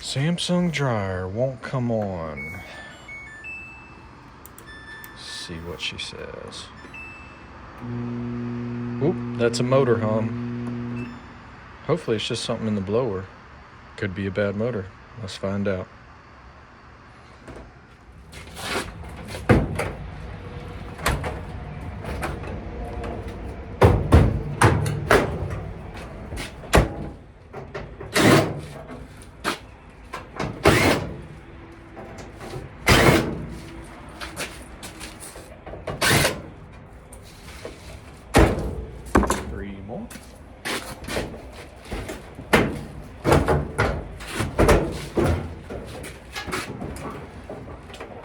Samsung dryer won't come on. See what she says. Oop, that's a motor hum. Hopefully it's just something in the blower. Could be a bad motor. Let's find out. Three more.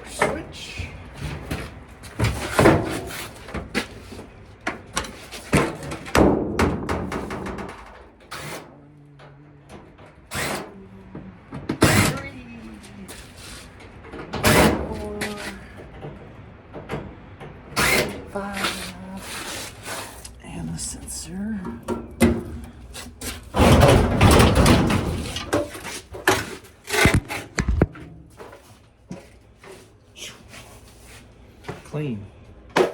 Switch. And the sensor. Clean. Well,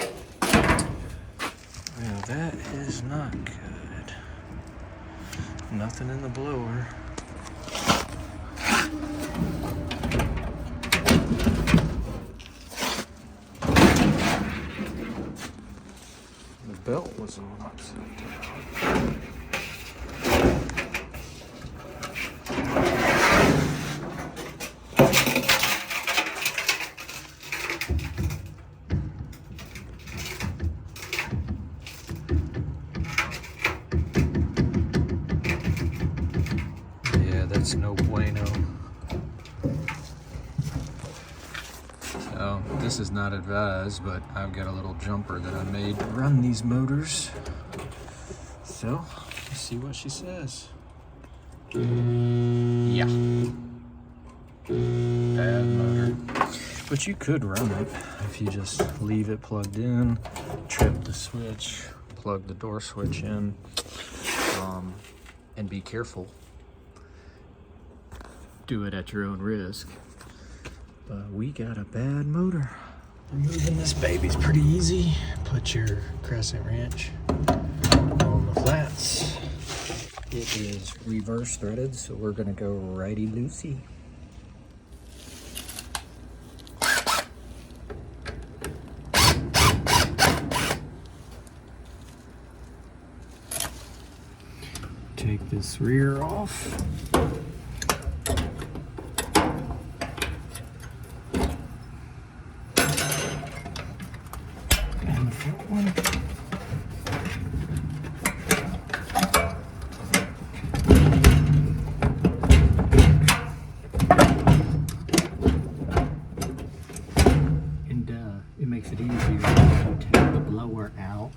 that is not good. Nothing in the blower. The belt was all upside down. Yeah, that's no bueno. So this is not advised, but I've got a little jumper that I made to run these motors. So let's see what she says. Yeah. Bad motor. But you could run it if you just leave it plugged in, trip the switch, plug the door switch in, and be careful. Do it at your own risk. But we got a bad motor. Removing this baby's pretty easy. Put your crescent wrench on the flats. It is reverse threaded, so we're gonna go righty-loosey. Take this rear off. And the front one. And it makes it easier to take the blower out.